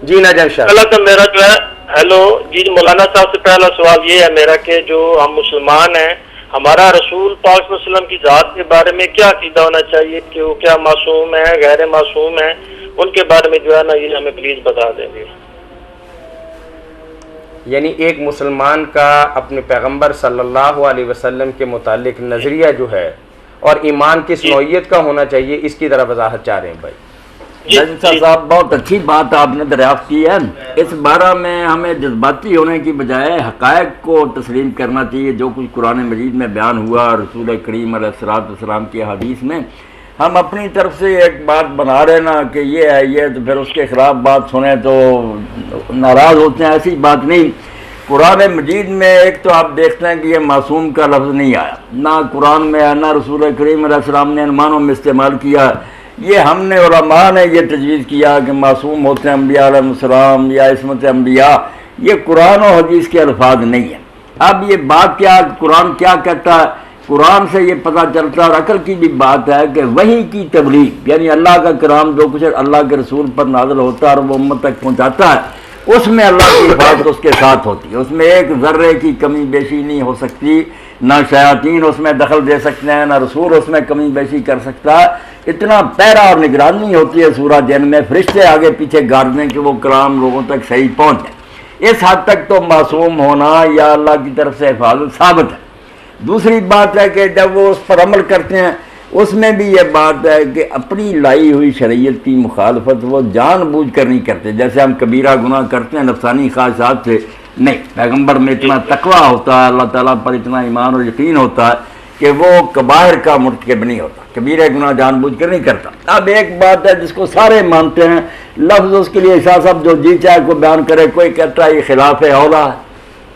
جی نجم شاہ پہلا تو میرا جو ہے ہیلو جی مولانا صاحب سے پہلا سوال یہ ہے میرا کہ جو ہم مسلمان ہیں ہمارا رسول پاک صلی اللہ علیہ وسلم کی ذات کے بارے میں کیا عقیدہ ہونا چاہیے کہ وہ کیا معصوم ہے غیر معصوم ہے ان کے بارے میں جو ہے نا یہ ہمیں پلیز بتا دیں گے. یعنی ایک مسلمان کا اپنے پیغمبر صلی اللہ علیہ وسلم کے متعلق نظریہ جو ہے اور ایمان کس نوعیت کا ہونا چاہیے اس کی ذرا وضاحت چاہ رہے ہیں بھائی. نجم صاحب بہت اچھی بات آپ نے دریافت کی ہے. اس بارے میں ہمیں جذباتی ہونے کی بجائے حقائق کو تسلیم کرنا چاہیے. جو کچھ قرآن مجید میں بیان ہوا رسول کریم علیہ السلام کی حدیث میں ہم اپنی طرف سے ایک بات بنا رہے نا کہ یہ ہے یہ تو پھر اس کے خلاف بات سنیں تو ناراض ہوتے ہیں. ایسی بات نہیں. قرآن مجید میں ایک تو آپ دیکھتے ہیں کہ یہ معصوم کا لفظ نہیں آیا نہ قرآن میں نہ رسول کریم علیہ السلام نے ان معنوں میں استعمال کیا. یہ ہم نے علماء نے یہ تجویز کیا کہ معصوم ہوتے ہیں انبیاء علیہ السلام یا عصمت انبیاء. یہ قرآن و حدیث کے الفاظ نہیں ہیں. اب یہ بات کیا قرآن کیا کہتا ہے قرآن سے یہ پتہ چلتا اور عقل کی بھی بات ہے کہ وحی کی تبلیغ یعنی اللہ کا کلام جو کچھ اللہ کے رسول پر نازل ہوتا ہے اور وہ امت تک پہنچاتا ہے اس میں اللہ کی حفاظت اس کے ساتھ ہوتی ہے. اس میں ایک ذرے کی کمی بیشی نہیں ہو سکتی. نہ شیاطین اس میں دخل دے سکتے ہیں نہ رسول اس میں کمی بیشی کر سکتا. اتنا پیرا اور نگرانی ہوتی ہے سورہ جن میں فرشتے آگے پیچھے گارڈ دیں کہ وہ کلام لوگوں تک صحیح پہنچ جائے. اس حد تک تو معصوم ہونا یا اللہ کی طرف سے حفاظت ثابت ہے. دوسری بات ہے کہ جب وہ اس پر عمل کرتے ہیں اس میں بھی یہ بات ہے کہ اپنی لائی ہوئی شریعت کی مخالفت وہ جان بوجھ کر نہیں کرتے. جیسے ہم کبیرہ گناہ کرتے ہیں نفسانی خواہشات سے نہیں. پیغمبر میں اتنا تقویٰ ہوتا ہے اللہ تعالیٰ پر اتنا ایمان اور یقین ہوتا ہے کہ وہ کبائر کا مرتکب نہیں ہوتا. کبیرہ گناہ جان بوجھ کر نہیں کرتا. اب ایک بات ہے جس کو سارے مانتے ہیں لفظ اس کے لیے شاہ صاحب جو جی چاہے کو بیان کرے. کوئی کہتا ہے یہ خلاف اولا ہے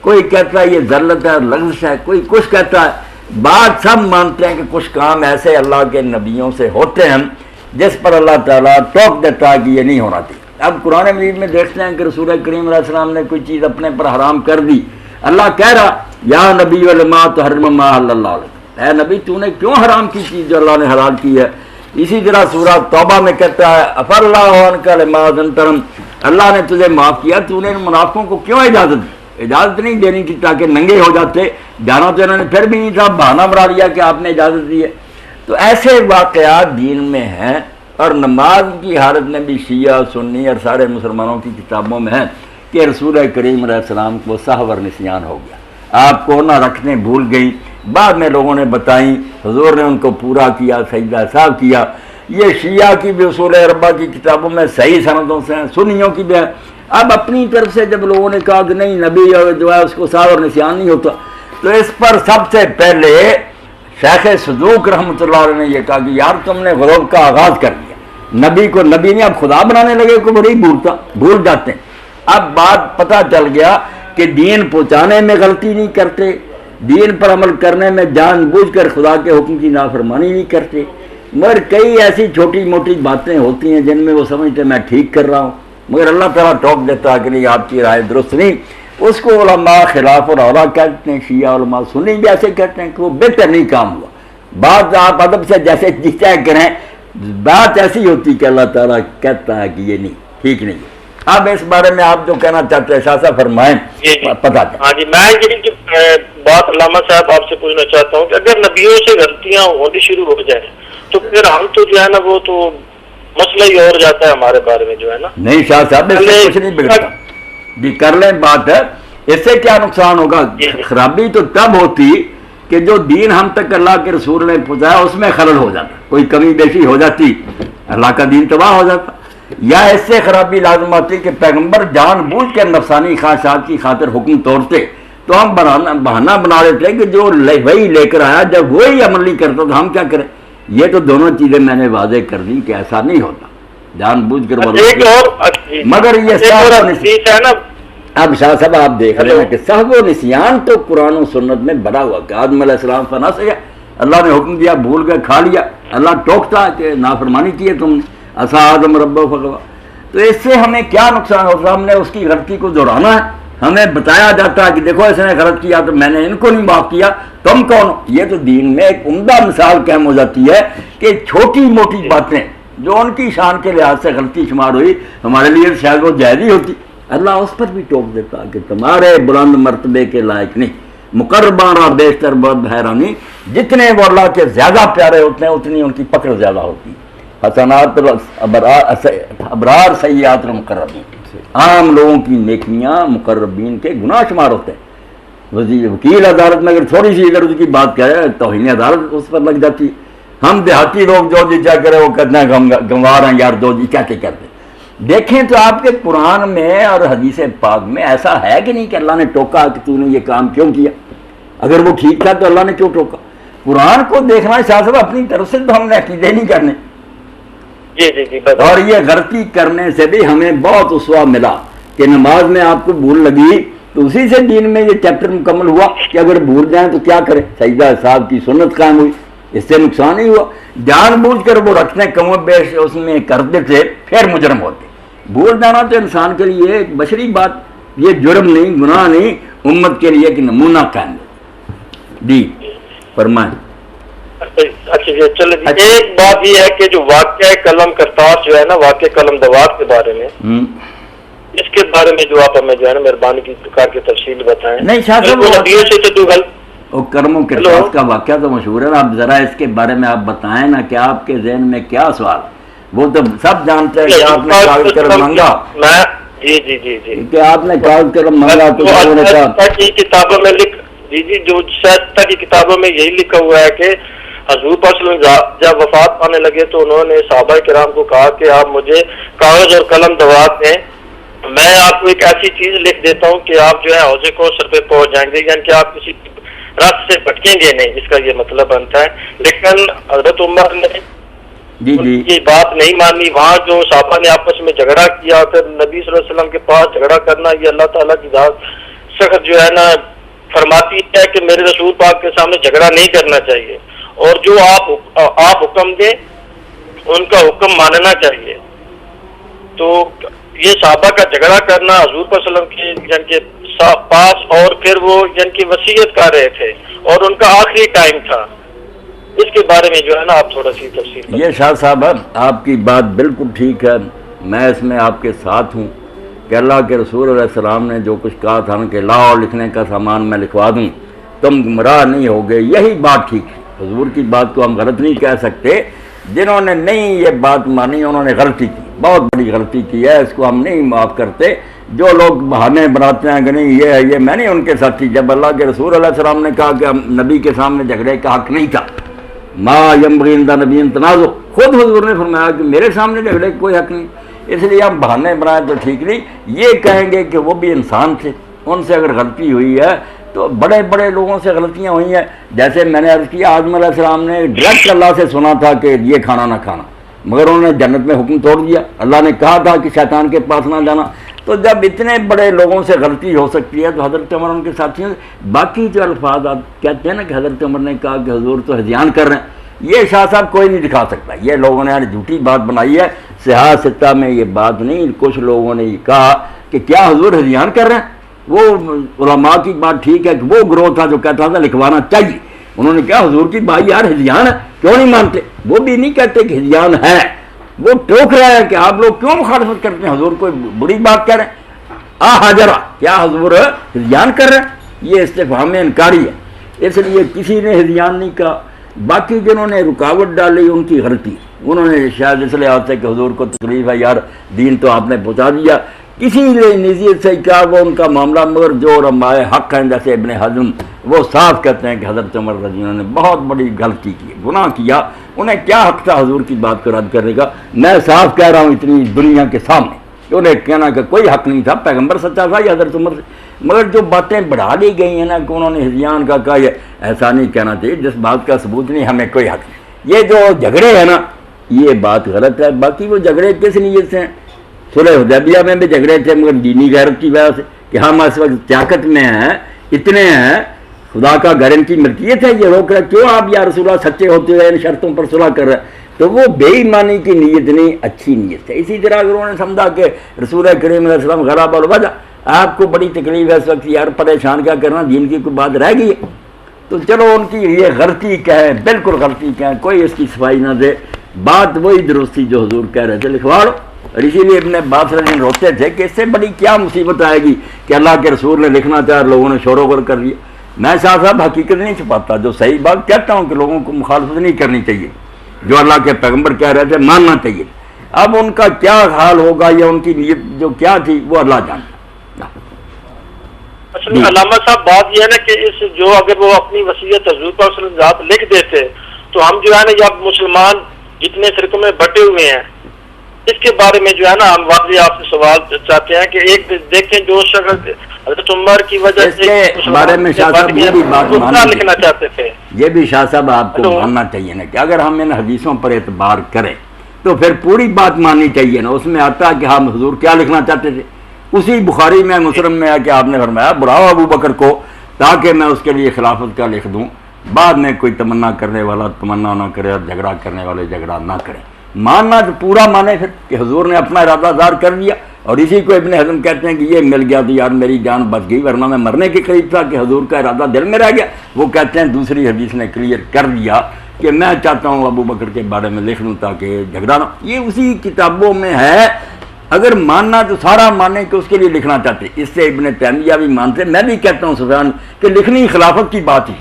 کوئی کہتا ہے یہ ذلت ہے لغزش ہے کوئی کچھ کہتا ہے. بات سب مانتے ہیں کہ کچھ کام ایسے اللہ کے نبیوں سے ہوتے ہیں جس پر اللہ تعالیٰ ٹوک دیتا ہے کہ یہ نہیں ہونا چاہیے. اب قرآن مجید میں دیکھتے ہیں کہ رسول کریم علیہ السلام نے کوئی چیز اپنے پر حرام کر دی. اللہ کہہ رہا یا نبی علما تحرم ما احل اللہ علیہ. اے نبی تو نے کیوں حرام کی چیز جو اللہ نے حلال کی ہے. اسی طرح سورہ توبہ میں کہتا ہے افر اللہ عنک لما اذنت لهم. اللہ نے تجھے معاف کیا تو نے منافقوں کو کیوں اجازت دی. اجازت نہیں دینی تھی تاکہ ننگے ہو جاتے. جانا تو انہوں نے پھر بھی نہیں تھا بہانہ بنا لیا کہ آپ نے اجازت دی ہے. تو ایسے واقعات دین میں ہیں. اور نماز کی حالت میں بھی شیعہ سنی اور سارے مسلمانوں کی کتابوں میں ہے کہ رسول کریم علیہ السلام کو سہو اور نسیان ہو گیا. آپ کو نہ رکھنے بھول گئی. بعد میں لوگوں نے بتائیں حضور نے ان کو پورا کیا سجدہ صاحب کیا. یہ شیعہ کی بھی اصول اربعہ کی کتابوں میں صحیح سندوں سے ہیں سنیوں کی بھی ہے. اب اپنی طرف سے جب لوگوں نے کہا کہ نہیں نبی جو ہے اس کو سہو اور نسیان نہیں ہوتا تو اس پر سب سے پہلے شیخ صدوق رحمۃ اللہ علیہ نے یہ کہا کہ یار تم نے غروب کا آغاز کر دیا. نبی کو نبی نے اب خدا بنانے لگے کو بڑی بھول جاتے ہیں. اب بات پتہ چل گیا کہ دین پہنچانے میں غلطی نہیں کرتے دین پر عمل کرنے میں جان بوجھ کر خدا کے حکم کی نافرمانی نہیں کرتے. مگر کئی ایسی چھوٹی موٹی باتیں ہوتی ہیں جن میں وہ سمجھتے میں ٹھیک کر رہا ہوں مگر اللہ تعالیٰ ٹوک دیتا ہے کہ نہیں آپ کی رائے درست نہیں. اس کو علماء خلاف اور اولا کہتے ہیں. شیعہ علماء سنی جیسے کہتے ہیں کہ وہ بہتر نہیں کام ہوا. بات آپ ادب سے جیسے جیسا کریں بات ایسی ہوتی کہ اللہ تعالیٰ کہتا ہے کہ یہ نہیں ٹھیک نہیں. اب اس بارے میں آپ جو کہنا چاہتے ہیں شاہ صاحب فرمائیں پتہ چلے. ہاں جی میں یہ بات علامہ صاحب آپ سے پوچھنا چاہتا ہوں کہ اگر نبیوں سے غلطیاں ہونی شروع ہو جائیں تو پھر ہم تو جو ہے نا وہ تو مسئلہ ہی اور جاتا ہے ہمارے بارے میں جو ہے نا. نہیں شاہ صاحب اس سے کچھ نہیں بگڑتا جی کر لیں بات ہے. اس سے کیا نقصان ہوگا. خرابی تو تب ہوتی کہ جو دین ہم تک اللہ کے رسول نے پہنچایا اس میں خلل ہو جاتا کوئی کمی بیشی ہو جاتی اللہ کا دین تباہ ہو جاتا. یا اس سے خرابی لازم آتی کہ پیغمبر جان بوجھ کر نفسانی خواہشات کی خاطر حکم توڑتے تو ہم بہانہ بنا لیتے کہ جو وہی لے کر آیا جب وہی عمل نہیں کرتا تو ہم کیا کریں. یہ تو دونوں چیزیں میں نے واضح کر دی کہ ایسا نہیں ہوتا جان بوجھ کر مگر یہ اب شاہ صاحب آپ دیکھ رہے ہیں کہ سہو و نسیان تو قرآن و سنت میں بڑا ہوا کہ آدم علیہ السلام فنا سے اللہ نے حکم دیا بھول گئے کھا لیا. اللہ ٹوکتا کہ نافرمانی کی ہے تم نے اسا آدم رب فغوا. تو اس سے ہمیں کیا نقصان ہوتا. ہم نے اس کی غلطی کو دہرانا ہے. ہمیں بتایا جاتا ہے کہ دیکھو اس نے غلط کیا تو میں نے ان کو نہیں معاف کیا تم کون ہو. یہ تو دین میں ایک عمدہ مثال قائم ہو جاتی ہے کہ چھوٹی موٹی باتیں جو ان کی شان کے لحاظ سے غلطی شمار ہوئی ہمارے لیے شاید وہ جائز ہی ہوتی، اللہ اس پر بھی ٹوک دیتا کہ تمہارے بلند مرتبے کے لائق نہیں، مقربانہ بیشتر بہت حیرانی، جتنے وہ اللہ کے زیادہ پیارے ہوتے ہیں اتنی ان کی پکڑ زیادہ ہوتی ہے۔ حسنات ابرار سیئات المقربین، عام لوگوں کی نیکیاں مقربین کے گناہ شمار ہوتے ہیں۔ وکیل عدالت میں اگر تھوڑی سی اگر اس کی بات کرے توہین عدالت اس پر لگ جاتی ہے۔ ہم دیہاتی لوگ جو جی کیا کرے وہ کہتے ہیں ہم گنوار ہیں یار، جو جی کیا کرتے ہیں۔ دیکھیں تو آپ کے قرآن میں اور حدیث پاک میں ایسا ہے کہ نہیں کہ اللہ نے ٹوکا کہ تو نے یہ کام کیوں کیا؟ اگر وہ ٹھیک تھا تو اللہ نے کیوں ٹوکا؟ قرآن کو دیکھنا شاہ صاحب اپنی طرف سے تو ہم نے عقیدے نہیں کرنے، اور یہ غلطی کرنے سے بھی ہمیں بہت اسوہ ملا کہ نماز میں آپ کو بھول لگی تو اسی سے دین میں یہ چیپٹر مکمل ہوا کہ اگر بھول جائیں تو کیا کریں، سجدہ صاحب کی سنت قائم ہوئی، اس سے نقصان ہی ہوا۔ جان بوجھ کر وہ رکھتے ہیں کم و بیش اس میں کرتے تھے پھر مجرم ہوتے۔ بھول جانا تو انسان کے لیے ایک بشری بات، یہ جرم نہیں، گناہ نہیں، امت کے لیے ایک نمونہ قائم ہے۔ جی فرمائیں۔ اچھا جی چلے جی، ایک بات یہ ہے کہ جو واقعہ قلم کرتاس جو ہے نا، واقعہ قلم دوات کے بارے میں، اس کے بارے میں جو آپ ہمیں جو ہے نا مہربانی کی کر کے تفصیل بتائیں۔ نہیں شاہ صاحب وہ کرموں کے پاس کا واقعہ تو مشہور ہے، آپ ذرا اس کے بارے میں آپ بتائیں نا کہ آپ کے ذہن میں کیا سوال؟ وہ تو سب جانتے ہیں کہ آپ نے کاغذ قلم مانگا، جی جی جی جی کہ آپ نے کاغذ قلم مانگا تو انہوں نے کہا کتابوں میں جی جی جو شائستہ کی کتابوں میں یہی لکھا ہوا ہے کہ حضور پاک صلی اللہ علیہ وسلم جب وفات پانے لگے تو انہوں نے صحابہ کرام کو کہا کہ آپ مجھے کاغذ اور قلم دوات دیں، میں آپ کو ایک ایسی چیز لکھ دیتا ہوں کہ آپ جو ہے حوض کوثر پہ پہنچ جائیں گے، یعنی کہ آپ کسی راست سے بھٹکیں گے نہیں، اس کا یہ مطلب بنتا ہے۔ لیکن حضرت عمر نے یہ بات نہیں مانی، وہاں جو صحابہ نے آپس میں جھگڑا کیا، پھر نبی صلی اللہ علیہ وسلم کے پاس جھگڑا کرنا، یہ اللہ تعالیٰ کی ذات سخت جو ہے نا فرماتی ہے کہ میرے رسول پاک کے سامنے جھگڑا نہیں کرنا چاہیے، اور جو آپ حکم دیں ان کا حکم ماننا چاہیے۔ تو یہ صحابہ کا جھگڑا کرنا حضور صلی اللہ علیہ وسلم کے یعنی کہ پاس، اور پھر وہ یعنی کہ وصیت کر رہے تھے اور ان کا آخری ٹائم تھا، اس کے بارے میں جو ہے نا آپ تھوڑا سی تفصیل۔ یہ شاہ صاحب آپ کی بات بالکل ٹھیک ہے، میں اس میں آپ کے ساتھ ہوں کہ اللہ کے رسول علیہ السلام نے جو کچھ کہا تھا کہ لاؤ لکھنے کا سامان میں لکھوا دوں تم گمراہ نہیں ہوگے، یہی بات ٹھیک ہے۔ حضور کی بات کو ہم غلط نہیں کہہ سکتے، جنہوں نے نہیں یہ بات مانی انہوں نے غلطی کی، بہت بڑی غلطی کی ہے، اس کو ہم نہیں معاف کرتے۔ جو لوگ بہانے بناتے ہیں کہ نہیں یہ ہے یہ، میں نہیں ان کے ساتھی۔ جب اللہ کے رسول علیہ السلام نے کہا کہ ہم نبی کے سامنے جھگڑے کا حق نہیں تھا، ما ينبغي عند نبی تنازع، خود حضور نے فرمایا کہ میرے سامنے جھگڑے کا کوئی حق نہیں، اس لیے ہم بہانے بنائیں تو ٹھیک نہیں۔ یہ کہیں گے کہ وہ بھی انسان تھے، ان سے اگر غلطی ہوئی ہے تو بڑے بڑے لوگوں سے غلطیاں ہوئی ہیں، جیسے میں نے عرض کیا آدم علیہ السلام نے ڈائریکٹ اللہ سے سنا تھا کہ یہ کھانا نہ کھانا، مگر انہوں نے جنت میں حکم توڑ دیا، اللہ نے کہا تھا کہ شیطان کے پاس نہ جانا۔ تو جب اتنے بڑے لوگوں سے غلطی ہو سکتی ہے تو حضرت عمر ان کے ساتھیوں سے باقی جو الفاظ آپ کہتے ہیں نا کہ حضرت عمر نے کہا کہ حضور تو ہذیان کر رہے ہیں، یہ شاہ صاحب کوئی نہیں دکھا سکتا، یہ لوگوں نے جھوٹی بات بنائی ہے، صحاح ستہ میں یہ بات نہیں۔ کچھ لوگوں نے یہ کہا کہ کیا حضور ہذیان کر رہے ہیں؟ وہ علماء کی بات ٹھیک ہے کہ وہ گروہ تھا جو کہتا تھا لکھوانا چاہیے، انہوں نے کہا حضور کی بھائی یار ہذیان ہے، کیوں نہیں مانتے؟ وہ بھی نہیں کہتے کہ ہذیان ہے، وہ ٹوک رہا ہے کہ آپ لوگ کیوں مخالفت کرتے ہیں، حضور کوئی بری بات کہہ رہے ہیں، حاجرہ کیا حضور ہذیان کر رہے ہیں؟ یہ استفہام انکاری ہے، اس لیے کسی نے ہذیان نہیں کہا۔ باقی جنہوں نے رکاوٹ ڈالی ان کی غلطی، انہوں نے شاید اس لیے آتے کہ حضور کو تکلیف ہے یار، دین تو آپ نے پہنچا دیا، کسی نے نزیت سے کہا وہ ان کا معاملہ، مگر جو علماء حق ہیں جیسے ابن حزم وہ صاف کہتے ہیں کہ حضرت عمر رضی اللہ عنہ نے بہت بڑی غلطی کی، گناہ کیا، انہیں کیا حق تھا حضور کی بات کو رد کرنے کا؟ میں صاف کہہ رہا ہوں اتنی دنیا کے سامنے کہ انہیں کہنا کہ کوئی حق نہیں تھا، پیغمبر سچا تھا یا حضرت عمر سے، مگر جو باتیں بڑھا لی گئی ہیں نا کہ انہوں نے ہذیان کا کہا، یہ ایسا نہیں کہنا چاہیے، جس بات کا ثبوت نہیں ہمیں کوئی حق نہیں۔ یہ جو جھگڑے ہیں نا یہ بات غلط ہے، باقی وہ جھگڑے کس نیت سے ہیں؟ صلح حدیبیہ میں بھی جھگڑے تھے مگر دینی غیرت کی وجہ سے کہ ہم اس وقت طاقت میں ہیں، اتنے ہیں، خدا کا گھر ان کی ملکیت ہے، یہ روک رہے کیوں آپ یا رسول اللہ سچے ہوتے ہوئے ان شرطوں پر صلح کر رہے ہیں؟ تو وہ بے ایمانی کی نیت نہیں، اچھی نیت ہے۔ اسی طرح اگر انہوں نے سمجھا کہ رسول کریم علیہ السلام غلب الوجہ، آپ کو بڑی تکلیف ہے اس وقت یار، پریشان کیا کرنا، دین کی کوئی بات رہ گئی ہے، تو چلو ان کی یہ غلطی کہیں، بالکل غلطی کہیں، کوئی اس کی صفائی نہ دے، بات وہی درست تھی جو حضور کہہ رہے تھے، لکھوا لو۔ اور اسی لیے ابن عباس رضی اللہ عنہ روتے تھے کہ اس سے بڑی کیا مصیبت آئے گی کہ اللہ کے رسول نے لکھنا چاہا، لوگوں نے شور و غل کر لیا۔ میں شاہ صاحب حقیقت نہیں چھپاتا، جو صحیح بات کہتا ہوں کہ لوگوں کو مخالفت نہیں کرنی چاہیے، جو اللہ کے پیغمبر کہہ رہے تھے ماننا چاہیے۔ اب ان کا کیا حال ہوگا یا ان کی نیت جو کیا تھی وہ اللہ جانتا۔ اصل میں علامہ صاحب بات یہ ہے نا کہ اس جو اگر وہ اپنی وصیت حضور پاک صلی اللہ علیہ وسلم لکھ دیتے تو ہم جو ہے نا یا مسلمان جتنے فرقوں میں بٹے ہوئے ہیں اس کے بارے میں جو ہے نا ہم واقعی آپ سے سوال چاہتے ہیں کہ ایک دیکھیں جو شخص حضرت عمر کی وجہ سے اس بارے میں شاہ صاحب یہ بھی بات لکھنا چاہتے تھے، یہ بھی شاہ صاحب آپ کو ماننا چاہیے نا کہ اگر ہم ان حدیثوں پر اعتبار کریں تو پھر پوری بات ماننی چاہیے نا۔ اس میں آتا کہ ہم حضور کیا لکھنا چاہتے تھے، اسی بخاری میں مسلم میں ہے کہ آپ نے فرمایا بلاؤ ابو بکر کو تاکہ میں اس کے لیے خلافت کا لکھ دوں، بعد میں کوئی تمنا کرنے والا تمنا نہ کرے اور جھگڑا کرنے والے جھگڑا نہ کرے۔ ماننا تو پورا مانے پھر کہ حضور نے اپنا ارادہ ظاہر کر دیا، اور اسی کو ابن حزم کہتے ہیں کہ یہ مل گیا تو یار میری جان بچ گئی، ورنہ میں مرنے کے قریب تھا کہ حضور کا ارادہ دل میں رہ گیا۔ وہ کہتے ہیں دوسری حدیث نے کلیئر کر دیا کہ میں چاہتا ہوں ابو بکر کے بارے میں لکھ لوں تاکہ جھگڑا نہ۔ یہ اسی کتابوں میں ہے۔ اگر ماننا تو سارا مانے کہ اس کے لیے لکھنا چاہتے، اس سے ابن تیمیہ بھی مانتے، میں بھی کہتا ہوں سفیان کہ لکھنی خلافت کی بات ہی،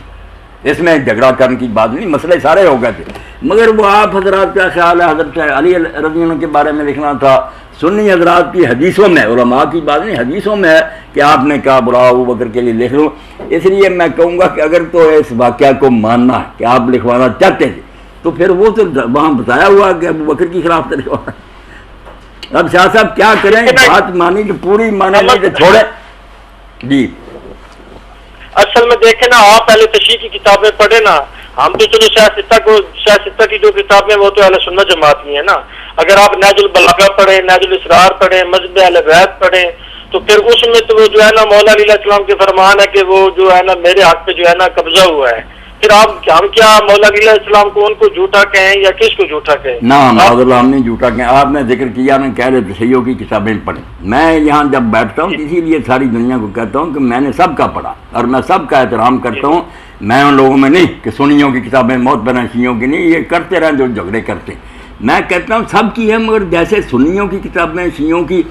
اس میں جھگڑا کرنے کی بات نہیں، مسئلے سارے ہو گئے تھے۔ مگر وہ آپ حضرات کا خیال ہے حضرت علی رضی اللہ عنہ کے بارے میں لکھنا تھا، سنی حضرات کی حدیثوں میں، علماء کی بات نہیں، حدیثوں میں ہے کہ آپ نے کہا بلاؤ ابو بکر کے لیے لکھ لوں۔ اس لیے میں کہوں گا کہ اگر تو اس واقعہ کو ماننا ہے کہ آپ لکھوانا چاہتے تھے تو پھر وہ تو وہاں بتایا ہوا کہ ابو بکر کی خلافت لکھوانا۔ اب شاہ صاحب کیا کریں، بات مانی تو پوری مانے نہیں تو چھوڑے۔ جی اصل میں دیکھیں نا، آپ پہلے تشریح کی کتابیں پڑھیں نا، ہم تو چلو شاہ ستہ کی جو کتابیں وہ تو اہل سنت جماعت کی ہیں نا۔ اگر آپ نہج البلاغہ پڑھیں، نہج الاسرار پڑھیں، مذہب اہل بیت پڑھیں تو پھر اس میں تو وہ جو ہے نا مولا علیہ السلام کے فرمان ہے کہ وہ جو ہے نا میرے حق پہ جو ہے نا قبضہ ہوا ہے۔ پھر ہم کیا مولا علیہ السلام کو ان کو جھوٹا کہیں یا کس کو جھوٹا کہیں؟ نہ ہم نہیں جھوٹا کہیں، آپ نے ذکر کیا نا کہہ رہے تشیعوں کی کتابیں پڑھیں۔ میں یہاں جب بیٹھتا ہوں اسی لیے ساری دنیا کو کہتا ہوں کہ میں نے سب کا پڑھا اور میں سب کا احترام کرتا ہوں۔ میں ان لوگوں میں نہیں کہ سنیوں کی کتابیں موت بنا شیعوں کی نہیں، یہ کرتے رہیں جو جھگڑے کرتے ہیں۔ میں کہتا ہوں سب کی ہے، مگر جیسے سنیوں کی کتابیں شیعوں کی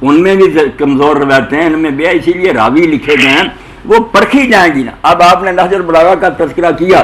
ان میں بھی کمزور روایتیں ہیں، ان میں بھی، اسی لیے راوی لکھے گئے ہیں، وہ پرکھی جائیں گی نا۔ اب آپ نے نہج البلاغہ کا تذکرہ کیا،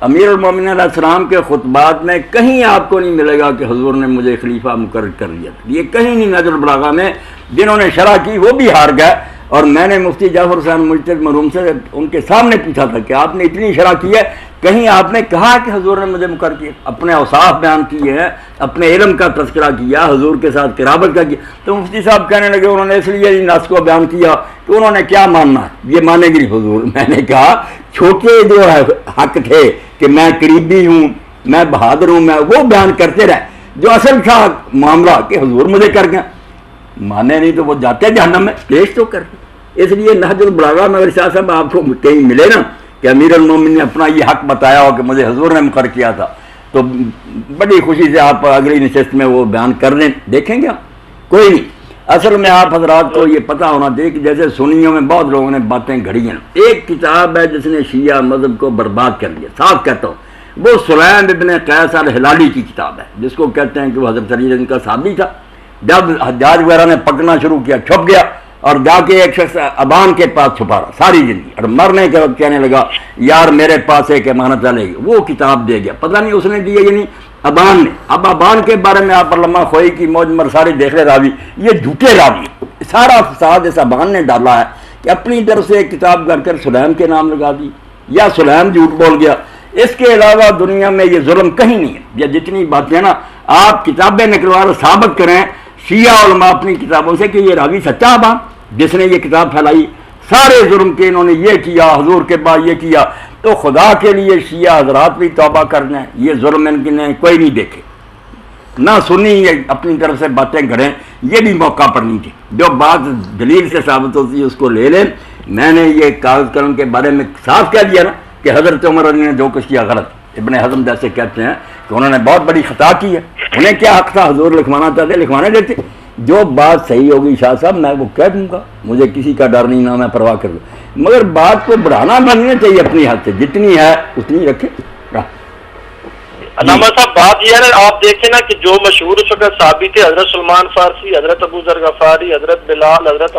امیر المومنین علیہ السلام کے خطبات میں کہیں آپ کو نہیں ملے گا کہ حضور نے مجھے خلیفہ مقرر کر دیا، یہ کہیں نہیں۔ نہج البلاغہ میں جنہوں نے شرح کی وہ بھی ہار گئے، اور میں نے مفتی جعفر حسین مجتہد مرحوم سے ان کے سامنے پوچھا تھا کہ آپ نے اتنی شرح کی ہے، کہیں آپ نے کہا کہ حضور نے مجھے مقرر کیا؟ اپنے اوصاف بیان کیے ہیں، اپنے علم کا تذکرہ کیا، حضور کے ساتھ قرابت کا کیا۔ تو مفتی صاحب کہنے لگے انہوں نے اس لیے نص کو بیان کیا کہ انہوں نے کیا ماننا ہے، یہ مانے گی حضور۔ میں نے کہا چھوٹے جو حق تھے کہ میں قریبی ہوں، میں بہادر ہوں، میں وہ بیان کرتے رہے، جو اصل تھا معاملہ کہ حضور مجھے کر گئے، مانے نہیں تو وہ جاتے جہنم میں، پیش تو کرتے۔ اس لیے نہج البلاغہ میں اگر شاہ صاحب آپ کو کہیں ملے نا کہ امیر المومنین نے اپنا یہ حق بتایا ہو کہ مجھے حضور نے مقرر کیا تھا، تو بڑی خوشی سے آپ اگلی نشست میں وہ بیان کر دیں، دیکھیں گے کوئی نہیں۔ اصل میں آپ حضرات کو یہ پتہ ہونا چاہیے کہ جیسے سنیوں میں بہت لوگوں نے باتیں گھڑی ہیں، ایک کتاب ہے جس نے شیعہ مذہب کو برباد کر دیا، صاف کہتا ہوں، وہ سلیم ابن قیس الہلالی کی کتاب ہے، جس کو کہتے ہیں کہ وہ حضرت علی ان کا صحابی تھا۔ جب حجاج وغیرہ نے پکڑنا شروع کیا چھپ گیا اور جا کے ایک شخص ابان کے پاس چھپا رہا ساری زندگی، اور مرنے کے وقت کہنے لگا یار میرے پاس ایک امانت چلے گی، وہ کتاب دے گیا، پتہ نہیں اس نے دی یا نہیں، ابان نے۔ اب ابان کے بارے میں آپ علامہ خوئی کی موج مرساری دیکھ رہے راوی، یہ جھوٹے راوی، سارا فساد اس ابان نے ڈالا ہے کہ اپنی طرف سے ایک کتاب کر کر سلیم کے نام لگا دی، یا سلیم جھوٹ بول گیا۔ اس کے علاوہ دنیا میں یہ ظلم کہیں نہیں ہے۔ یہ جتنی باتیں نا آپ کتابیں نکلوا کر ثابت کریں شیعہ علماء اپنی کتابوں سے کہ یہ راوی سچا ابان جس نے یہ کتاب پھیلائی، سارے ظلم کے انہوں نے یہ کیا، حضور کے بعد یہ کیا، تو خدا کے لیے شیعہ حضرات بھی توبہ کر دیں، یہ ظلم ان کے نے کوئی نہیں دیکھے، نہ سنی یہ اپنی طرف سے باتیں گھڑیں، یہ بھی موقع پر نہیں تھی۔ جو بات دلیل سے ثابت ہوتی ہے اس کو لے لیں۔ میں نے یہ کاغذ قلم کے بارے میں صاف کہہ دیا نا کہ حضرت عمر علی نے جو کچھ کیا غلط، ابن حزم جیسے کہتے ہیں کہ انہوں نے بہت بڑی خطا کی ہے، انہیں کیا حق تھا، حضور لکھوانا چاہتے لکھوانے دیتے۔ جو بات صحیح ہوگی شاہ صاحب میں وہ کہہ دوں گا، مجھے کسی کا ڈر نہیں، نہ میں پرواہ کر دوں، مگر بات کو بڑھانا بننا چاہیے اپنی حد سے، جتنی ہے اتنی رکھے۔ علامہ صاحب بات یہ ہے نا، آپ دیکھیں نا کہ جو مشہور اس وقت صحابی تھے، حضرت سلمان فارسی، حضرت ابو ذر غفاری، حضرت بلال، حضرت